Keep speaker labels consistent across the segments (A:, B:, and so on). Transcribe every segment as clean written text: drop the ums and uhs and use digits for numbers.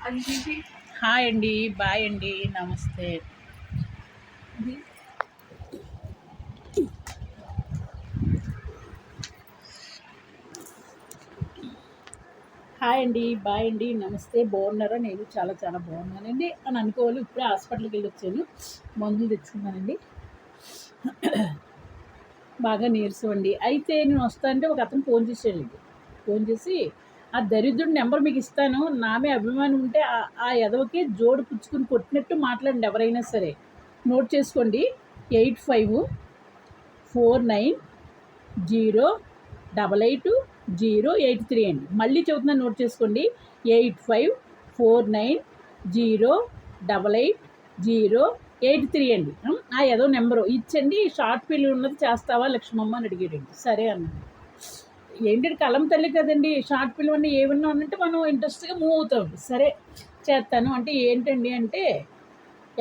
A: Hi అండి, bye అండి, నమస్తే. హాయ్ అండి, బాయ్ అండి, నమస్తే. బాగున్నారా? నేను చాలా చాలా బాగున్నానండి అని అనుకోవాలి. ఇప్పుడే హాస్పిటల్కి వెళ్ళి వచ్చాను, మందులు తెచ్చుకున్నానండి. బాగా నీరసం అండి. అయితే నేను వస్తానంటే ఒక అతను ఫోన్ చేశాడండి. ఫోన్ చేసి ఆ దరిద్రుడి నెంబర్ మీకు ఇస్తాను, నామే అభిమానం ఉంటే ఆ ఎదవకి జోడు పుచ్చుకుని కొట్టినట్టు మాట్లాడండి ఎవరైనా సరే. నోట్ చేసుకోండి, 8549088083 అండి. మళ్ళీ చెబుతున్నాను, నోట్ చేసుకోండి, 8549088083 అండి. ఆ ఏదో నెంబరు ఇచ్చండి. షార్ట్ ఫిల్మ్ ఉన్నది చేస్తావా లక్ష్మమ్మ అని అడిగాడండి. సరే అన్నాను. ఏంటంటే కలం తల్లి కదండి, షార్ట్ ఫిల్మ్ అన్నీ ఏమన్నా ఉన్నంటే మనం ఇంట్రెస్ట్గా మూవ్ అవుతామండి. సరే చేస్తాను అంటే ఏంటండి అంటే,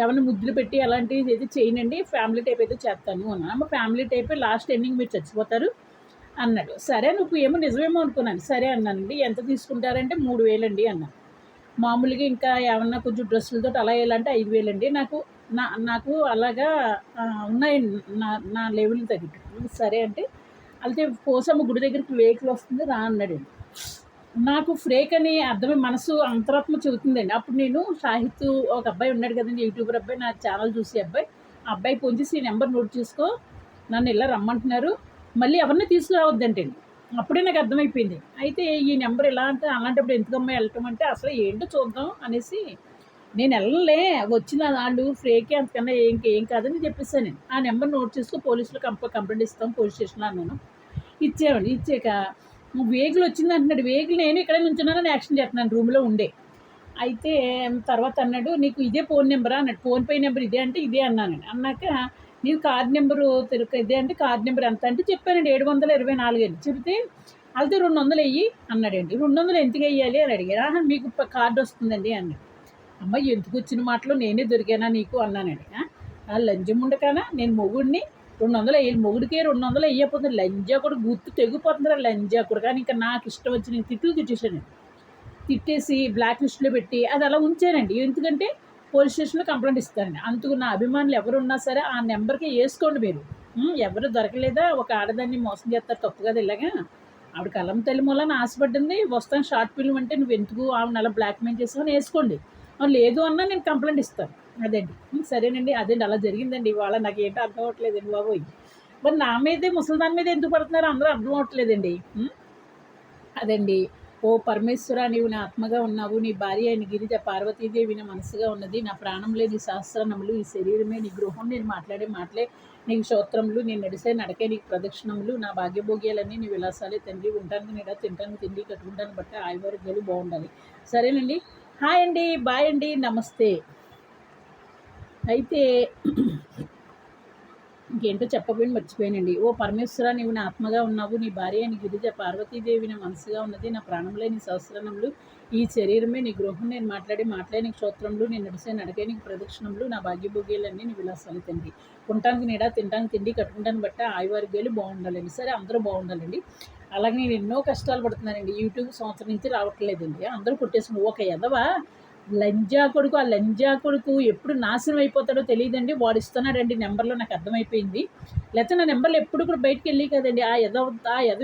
A: ఏమైనా ముద్దులు పెట్టి అలాంటివి అయితే చేయనండి, ఫ్యామిలీ టైప్ అయితే చేస్తాను అన్న. ఫ్యామిలీ టైప్ లాస్ట్ ఎండింగ్ మీరు చచ్చిపోతారు అన్నాడు. సరే నువ్వు ఏమో నిజమేమో అనుకున్నాను. సరే అన్నానండి. ఎంత తీసుకుంటారంటే 3000 అండి అన్నాను. మామూలుగా ఇంకా ఏమన్నా కొంచెం డ్రెస్సులతో అలా వేయాలంటే 5000 అండి. నాకు అలాగా ఉన్నాయండి, నా లెవెల్ తగ్గట్టు. సరే అంటే అయితే పోసమ్మ గుడి దగ్గరికి వెహికల్ వస్తుంది రా అన్నాడండి. నాకు ఫ్రేక్ అని అర్థమై మనసు అంతరాత్మ చెబుతుందండి. అప్పుడు నేను షాహిద్ ఒక అబ్బాయి ఉన్నాడు కదండి, యూట్యూబర్ అబ్బాయి, నా ఛానల్ చూసే అబ్బాయి. ఆ అబ్బాయి ఫోన్ చేసి ఈ నెంబర్ నోట్ చేసుకో, నన్ను ఇలా రమ్మంటున్నారు, మళ్ళీ ఎవరిని తీసుకురావద్దంటండి. అప్పుడే నాకు అర్థమైపోయింది. అయితే ఈ నెంబర్ ఇలా అంటే అలాంటప్పుడు ఎందుకమ్మా వెళ్ళటం అంటే, అసలు ఏంటో చూద్దాం అనేసి నేను వెళ్ళలే, వచ్చిన వాళ్ళు ఫ్రేకే, అంతకన్నా ఏం కాదని చెప్పేసాను. ఆ నెంబర్ నోట్ చేసుకో, పోలీసులు కంప్లైంట్ ఇస్తాం పోలీస్ స్టేషన్లో అన్నాను. ఇచ్చామండి. ఇచ్చాక వెహికల్ వచ్చింది అంటున్నాడు. వెహికల్ నేను ఇక్కడే నుంచున్నానని యాక్షన్ చేస్తున్నాను రూమ్లో ఉండే. అయితే తర్వాత అన్నాడు, నీకు ఇదే ఫోన్ నెంబరా అన్నాడు. ఫోన్పే నెంబర్ ఇదే అంటే ఇదే అన్నానండి. అన్నాక నీకు కార్డ్ నెంబరు ఇదే అంటే కార్డ్ నెంబర్ ఎంత అంటే చెప్పానండి, 724 అండి. చెబితే అయితే 200 వెయ్యి అన్నాడండి. 200 ఎందుకు వెయ్యాలి అని అడిగారు. మీకు కార్డు వస్తుందండి అన్నాడు. అమ్మ ఎందుకు వచ్చిన మాటలో నేనే దొరికానా నీకు అన్నానండి. లంజం ఉండకానా, నేను మొగుడిని 200 వేయాలి, మొగుడికే 200 వేయకపోతుంది, లంజా కూడా గుర్తు తెగిపోతుందిరా లంజా కూడా. కానీ ఇంకా నాకు ఇష్టం వచ్చి నేను తిట్టేసానండి. తిట్టేసి బ్లాక్ లిస్ట్లో పెట్టి అది అలా ఉంచానండి. ఎందుకంటే పోలీస్ స్టేషన్లో కంప్లైంట్ ఇస్తానండి. అందుకు నా అభిమానులు ఎవరున్నా సరే ఆ నెంబర్కి వేసుకోండి మీరు. ఎవరు దొరకలేదా, ఒక ఆడదాన్ని మోసం చేస్తారు, తప్పు కదా. ఇలాగా ఆవిడ కలం తల్లి మూలన ఆశపడ్డింది, వస్తాను షార్ట్ ఫిల్మ్ అంటే నువ్వు ఎందుకు ఆవిడ అలా బ్లాక్మెయిల్ చేసావని వేసుకోండి. లేదు అన్నా నేను కంప్లైంట్ ఇస్తాను. అదండి. సరేనండి, అదండి అలా జరిగిందండి. ఇవాళ నాకు ఏంటో అర్థం అవ్వట్లేదండి బాబోయ్. మరి నా మీదే ముసలిదాని మీద ఎందుకు పడుతున్నారో అందరూ అర్థం అవ్వట్లేదండి. అదండి. ఓ పరమేశ్వర, నీవు నా ఆత్మగా ఉన్నావు, నీ భార్య అయిన గిరిజ పార్వతీదేవి నా మనసుగా ఉన్నది, నా ప్రాణం లేని సహస్రనములు, ఈ శరీరమే నీ గృహం, నేను మాట్లాడే మాటలే నీకు స్తోత్రములు, నేను నడిసే నడకే నీకు ప్రదక్షిణములు, నా భాగ్యభోగ్యాలన్నీ నీ విలాసాలే తండ్రి. ఉంటానికి నీడ, తింటానికి తిండి, కట్టుకుంటాను బట్ట, ఆయువారోగ్యాలు బాగుండాలి. సరేనండి. హాయ్ అండి, బాయ్ అండి, నమస్తే. అయితే ఇంకేంటో చెప్పబోయి మర్చిపోయానండి. ఓ పరమేశ్వర, నీవు నా ఆత్మగా ఉన్నావు, నీ భార్య అని గిరిజ పార్వతీదేవి నా మనసుగా ఉన్నది, నా ప్రాణంలో నీ సహస్రనములు, ఈ శరీరమే నీ గృహం, నేను మాట్లాడే మాటలే నీకు స్తోత్రములు, నేను నడిసే నడకే నీకు ప్రదక్షిణములు, నా భాగ్యభోగ్యాలన్నీ నీ విలాసాలు తండ్రి. ఉండటానికి నీడ, తినడానికి తిండి, కట్టుకుంటాను బట్ట, ఆయువారోగ్యాలు బాగుండాలండి. సరే అందరూ బాగుండాలండి. అలాగే నేను ఎన్నో కష్టాలు పడుతున్నానండి. యూట్యూబ్ సంవత్సరం నుంచి రావట్లేదండి. అందరూ కొట్టేసుకుని ఒక ఎదవ లంజా కొడుకు, ఆ లంజా కొడుకు ఎప్పుడు నాశనం అయిపోతాడో తెలియదండి. వాడు ఇస్తున్నాడండి నెంబర్లో, నాకు అర్థమైపోయింది. లేకపోతే నా నెంబర్లు ఎప్పుడు కూడా బయటికి వెళ్ళి కదండి. ఆ ఎదవ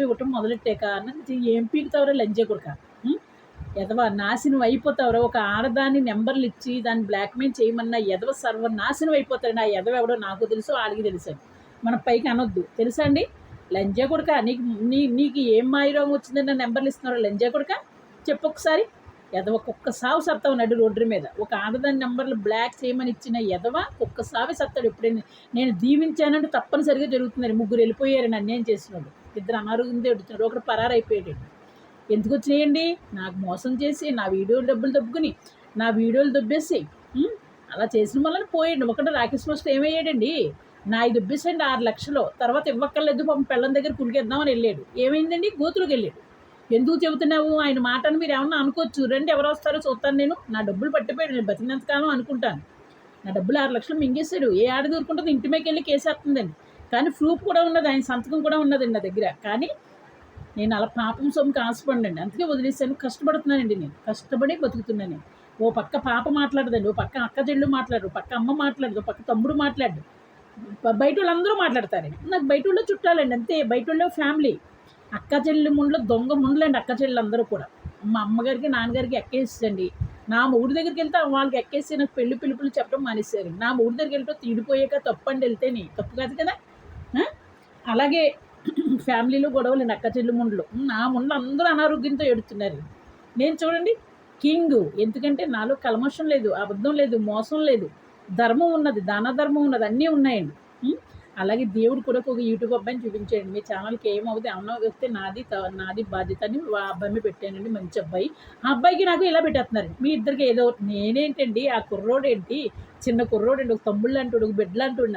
A: ఇవ్వటం మొదలెట్టాక అన్నది ఏం పీకుతావరా లంజా కొడుక, ఎదవ నాశనం అయిపోతావరా. ఒక ఆడదాన్ని నెంబర్లు ఇచ్చి దాన్ని బ్లాక్మెయిల్ చేయమన్నా ఎదవ సర్వనాశనం అయిపోతాడు. ఆ ఎదవ ఎవడో నాకు తెలుసు, ఆడికి తెలుసు. మన పైకి అనొద్దు, తెలుసా అండి. లంజా కొడుక, నీకు ఏం మాయరోగం వచ్చిందని నా నెంబర్లు ఇస్తున్నారో లంజా కొడుక, చెప్పు ఒకసారి. ఎదవ కుక్క సావు సత్తావు నడు రోడ్డు మీద. ఒక ఆడదాని నెంబర్లు బ్లాక్ చేయమని ఇచ్చిన ఎదవ కుక్క సావి సత్తాడు. ఎప్పుడైనా నేను దీవించానంటే తప్పనిసరిగా జరుగుతుందండి. 3 వెళ్ళిపోయారు నన్ను ఏం చేసినాడు. 2 అనారోగ్యంతో ఎడుతున్నాడు, ఒకటి పరారైపోయాడు. ఎందుకు వచ్చినాయండి, నాకు మోసం చేసి నా వీడియోలు డబ్బులు దొబ్బుకుని నా వీడియోలు దొబ్బేసి అలా చేసిన వల్ల పోయాడు. ఒకటి రాకేష్ మాస్టర్ ఏమయ్యాడండి, నా 5 దొబ్బేసాడు 6 లక్షలు. తర్వాత ఇవ్వక్కర్లేదు పాపం పిల్లల దగ్గర కులికేద్దామని వెళ్ళాడు. ఏమైందండి, గోతులోకి వెళ్ళాడు. ఎందుకు చెబుతున్నావు ఆయన మాటను మీరు ఏమన్నా అనుకోవచ్చు, రండి ఎవరు వస్తారో చూస్తాను. నేను నా డబ్బులు పట్టిపోయాడు, నేను బతికినంతకాలం అనుకుంటాను. నా డబ్బులు 6 లక్షలు మింగేశాడు. ఏ ఆడ దూరుకుంటుంది, ఇంటి మీదకి వెళ్ళి కేసేస్తుందండి. కానీ ప్రూఫ్ కూడా ఉన్నది, ఆయన సంతకం కూడా ఉన్నదండి నా దగ్గర. కానీ నేను అలా పాపం సొమ్ముకి ఆశపడండి, అందుకే వదిలేసాను. కష్టపడుతున్నానండి, నేను కష్టపడి బతుకుతున్నాను. ఓ పక్క పాప మాట్లాడదండి, ఓ పక్క అక్క చెల్లు మాట్లాడరు, పక్క అమ్మ మాట్లాడదు, ఓ పక్క తమ్ముడు మాట్లాడు, బయట వాళ్ళందరూ మాట్లాడతారండి. నాకు బయట వాళ్ళు చుట్టాలండి అంతే, బయట వాళ్ళు ఫ్యామిలీ. అక్క చెల్లి ముండ్లు దొంగ ముండ్లండి అక్క చెల్లెలు అందరూ కూడా. మా అమ్మగారికి నాన్నగారికి ఎక్కేసిందండి. నా మొగుడి దగ్గరికి వెళ్తే వాళ్ళకి ఎక్కేసి నాకు పెళ్లి పిలుపులు చెప్పడం మానేశారు. నా మొగుడి దగ్గరికి వెళ్తే తీడిపోయాక తప్పు అండి, వెళ్తేనే తప్పు కాదు కదా. అలాగే ఫ్యామిలీలో గొడవలు అక్క చెల్లి ముండ్లు. నా ముండ్లు అందరూ అనారోగ్యంతో ఏడుతున్నారు. నేను చూడండి కింగ్, ఎందుకంటే నాలో కల్మషం లేదు, అబద్ధం లేదు, మోసం లేదు, ధర్మం ఉన్నది, దాన ధర్మం ఉన్నది, అన్నీ ఉన్నాయండి. అలాగే దేవుడు కూడా ఒక యూట్యూబ్ అబ్బాయిని చూపించాడు. మీ ఛానల్కి ఏమవుతుంది, ఏమన్నా వస్తే నాది బాధ్యత అని ఆ అబ్బాయిని పెట్టానండి, మంచి అబ్బాయి. ఆ అబ్బాయికి నాకు ఇలా పెట్టేస్తున్నారు. మీ ఇద్దరికి ఏదో, నేనేంటండి ఆ కుర్రోడు ఏంటి, చిన్న కుర్రోడు అండి, ఒక తమ్ముళ్ళు అంటాడు, ఒక బిడ్డలు అంటాడు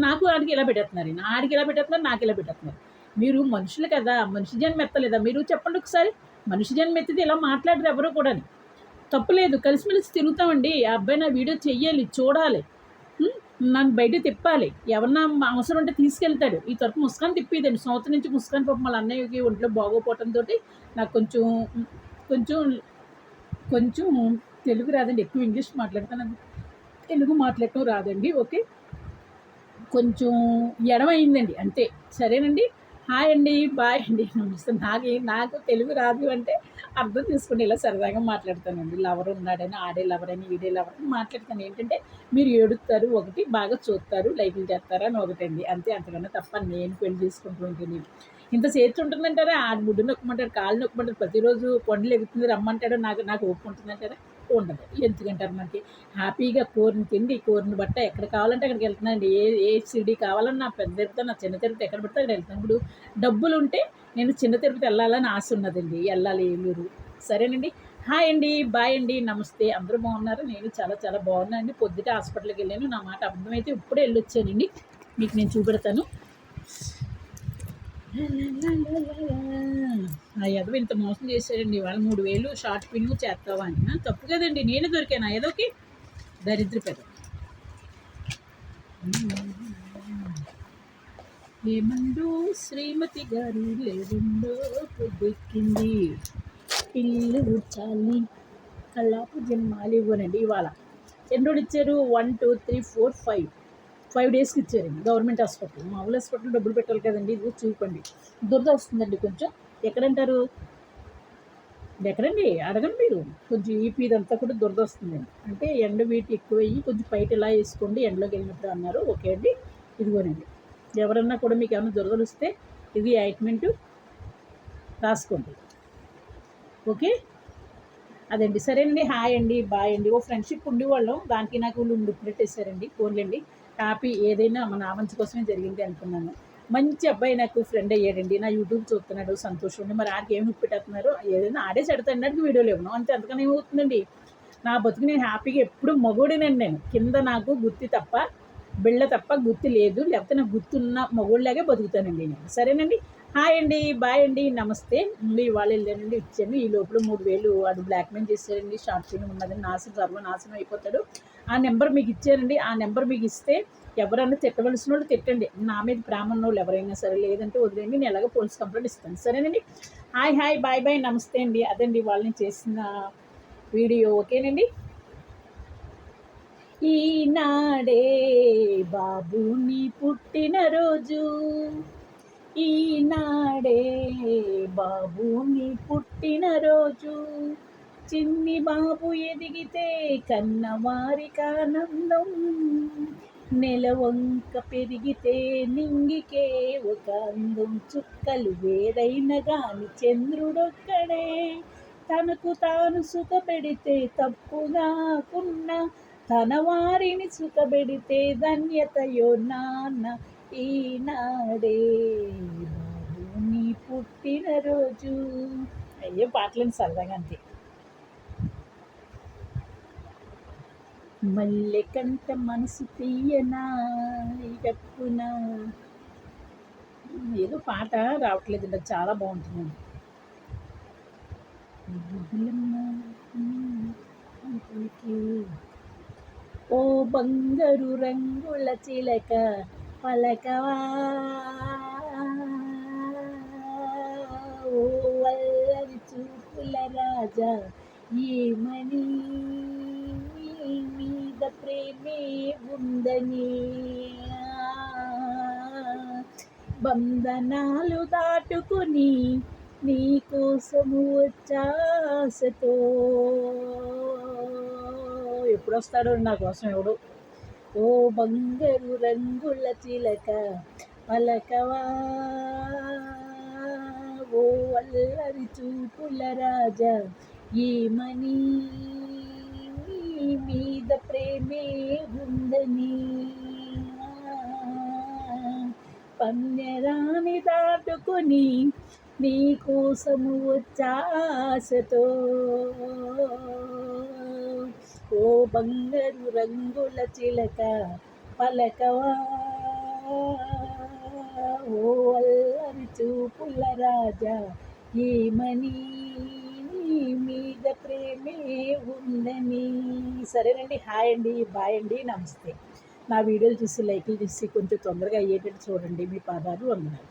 A: నాకు ఆడికి ఇలా పెట్టేస్తున్నారు, ఆడికి ఇలా పెట్టేస్తున్నారు, నాకు ఇలా పెట్టేస్తున్నారు. మీరు మనుషులు కదా, మనిషి జన్మ ఎత్తలేదా మీరు? చెప్పండి ఒకసారి. మనిషి జన్మ ఎత్తితే ఇలా మాట్లాడరు ఎవరు కూడా. తప్పులేదు, కలిసిమెలిసి తిరుగుతామండి. ఆ అబ్బాయి నా వీడియో చెయ్యాలి, చూడాలి, నన్ను బయట తిప్పాలి, ఎవరన్నా అవసరం ఉంటే తీసుకెళ్తాడు. ఈ తరపు ముస్కాన్ తిప్పేదండి, సంవత్సరం నుంచి ముస్కాన్ పాపం వాళ్ళ అన్నయ్యకి ఒంట్లో బాగోపోవడంతో నాకు కొంచెం కొంచెం కొంచెం తెలుగు రాదండి, ఎక్కువ ఇంగ్లీష్ మాట్లాడతాను, తెలుగు మాట్లాడటం రాదండి. ఓకే, కొంచెం ఎడమైందండి అంతే. సరేనండి, హాయ్ అండి, బాయ్ అండి, నమస్తే. నాకు తెలుగు రాదు అంటే అర్థం చేసుకుని ఇలా సరదాగా మాట్లాడతానండి. లవర్ ఉన్నాడని, ఆడే లవర్ అని, ఈడే లవర్ అని మాట్లాడతాను. ఏంటంటే మీరు ఏడుస్తారు ఒకటి, బాగా చూస్తారు, లైకులు చేస్తారా అని ఒకటండి అంతే. అంతకన్నా తప్ప నేను పెళ్లి చేసుకుంటూ ఉంటుంది ఇంత చేర్చి ఉంటుందంటారా? ఆ ముడ్డు నొక్కమంటారు, కాళ్ళు నొక్కమంటారు, ప్రతిరోజు కొండలు ఎగుతుంది రమ్మంటాడు, నాకు ఓపిక ఉంటుందంటారా? ఉండదు. ఎందుకంటారు? మనకి హ్యాపీగా కోరిన తిండి, కోరిన బట్ట, ఎక్కడ కావాలంటే అక్కడికి వెళ్తున్నానండి. ఏ సిటీ కావాలన్నా నా పెద్ద తిరుపతి, నా చిన్న తిరుపతి, ఎక్కడ పడితే అక్కడ వెళ్తాను. ఇప్పుడు డబ్బులు ఉంటే నేను చిన్న తిరుపతి వెళ్ళాలని ఆశ ఉన్నదండి, వెళ్ళాలి ఏలూరు. సరేనండి, హాయ్ అండి, బాయ్ అండి, నమస్తే. అందరూ బాగున్నారు, నేను చాలా చాలా బాగున్నానండి. పొద్దుట హాస్పిటల్కి వెళ్ళాను, నా మాట అర్థమైతే ఇప్పుడే వెళ్ళొచ్చానండి, మీకు నేను చూపెడతాను. ఆ ఎదవ ఇంత మోసం చేశాడండి, ఇవాళ 3000 షార్ట్ పిన్ చేస్తావా అని. తప్పు కదండి, నేను దొరికాను ఏదోకి దరిద్ర పెద్ద. ఏమందో శ్రీమతి గారు లేదుండో, పొద్దెక్కింది, ఇల్లు ఉచ్చాలి, కల్లాపు జన్మాలి ఇవ్వనండి. ఇవాళ ఎన్ని రోజులు ఇచ్చారు? 1 2 3 4 5 డేస్కి ఇచ్చారండి గవర్నమెంట్ హాస్పిటల్. మామూలు హాస్పిటల్ డబ్బులు పెట్టాలి కదండి. ఇది చూపండి, దురద వస్తుందండి కొంచెం. ఎక్కడంటారు? ఎక్కడండి అడగండి మీరు. కొంచెం ఈపీ ఇదంతా కూడా దురద వస్తుందండి, అంటే ఎండ వీటి ఎక్కువయ్యి కొంచెం బయట ఇలా వేసుకోండి ఎండలోకి వెళ్ళినప్పుడు అన్నారు. ఓకే అండి, ఇదిగోనండి. ఎవరన్నా కూడా మీకు ఏమైనా దురదలు వస్తే ఇది ఆయింట్మెంట్ రాసుకోండి. ఓకే, అదండి. సరేనండి, హాయ్ అండి, బాయ్ అండి. ఓ ఫ్రెండ్షిప్ ఉండేవాళ్ళం, దానికి నాకు వీళ్ళు పెట్టేశారండి. ఫోన్లేండి, హ్యాపీ. ఏదైనా మన మంచి కోసమే జరిగింది అనుకున్నాను. మంచి అబ్బాయి నాకు ఫ్రెండ్ అయ్యాడండి, నా యూట్యూబ్ చూస్తున్నాడు, సంతోషం అండి. మరి ఆడికి ఏమి పెట్టేస్తున్నారు? ఏదైనా ఆడే చెడతాడికి వీడియోలు ఇవ్వను అంతే, అంతకన్నా ఏమవుతుందండి. నా బతుకు నేను హ్యాపీగా ఎప్పుడు మగోడినండి. నేను కింద నాకు గుత్తి తప్ప, బిళ్ళ తప్ప గుత్తి లేదు, లేకపోతే నాకు గుర్తున్న మగోళ్ళలాగే బతుకుతానండి నేను. సరేనండి, హాయ్ అండి, బాయ్ అండి, నమస్తే. ఇవాళ వెళ్ళానండి, ఇచ్చాను. ఈ లోపల 3000 వాడు బ్లాక్మెయిల్ చేశారండి, షార్ట్ ఫిల్మ్ ఉన్నదని. సర్వనాశనం అయిపోతాడు. ఆ నెంబర్ మీకు ఇచ్చారండి, ఆ నెంబర్ మీకు ఇస్తే ఎవరన్నా తిట్టవలసిన వాళ్ళు తిట్టండి, నా మీద ప్రేమ ఉన్న వాళ్ళు ఎవరైనా సరే, లేదంటే వదిలేండి, నేను ఎలాగో పోలీస్ కంప్లైంట్ ఇస్తాను. సరేనండి, హాయ్ హాయ్, బాయ్ బాయ్, నమస్తే అండి. అదండి వాళ్ళని చేసిన వీడియో. ఓకేనండి, ఈనాడే బాబుని పుట్టినరోజు, ఈనాడే బాబుని పుట్టినరోజు, చిన్ని బాబు ఎదిగితే కన్నవారికి ఆనందం, నెలవంక పెరిగితే నింగికే ఒక అందం, చుక్కలు వేరైన గాని చంద్రుడొక్కడే, తనకు తాను సుఖపెడితే తప్పుగాకున్న, తన వారిని సుఖపెడితే ధన్యతయో నాన్న, ఈనాడే బాబుని పుట్టినరోజు. అయ్యో పాటలని సరదాగా అంతే. మల్లె కంట మనసు తీయనా చెప్పున, ఏదో పాట రావట్లేదండి, అది చాలా బాగుంటుందండి. ఓ బంగారు రంగుల చిలక పలకవా, ఓ వల్లరి చూపుల రాజా ఏమని, ప్రేమే ఉందని, బంధనాలు దాటుకుని నీ కోసము వచ్చాసతో. ఎప్పుడు వస్తాడో నా కోసం ఎవడు. ఓ బంగారు రంగుల చిలక పలకవా, ఓ అల్లరి చూపుల రాజా ఏమని, నీ మీద ప్రేమే ఉందని, పన్నెరాని దాటుకుని నీ కోసము వచ్చాసతో. ఓ బంగారు రంగుల చిలక పలకవా, ఓ అల్లరి చూపుల రాజా ఏమని, నీ మీద ప్రేమే ఉందని. సరేనండి, హాయ్ అండి, బాయ్ అండి, నమస్తే. నా వీడియోలు చూసి లైక్లు చూసి కొంచెం తొందరగా అయ్యేటట్టు చూడండి. మీ పాదాలు వందనాలు.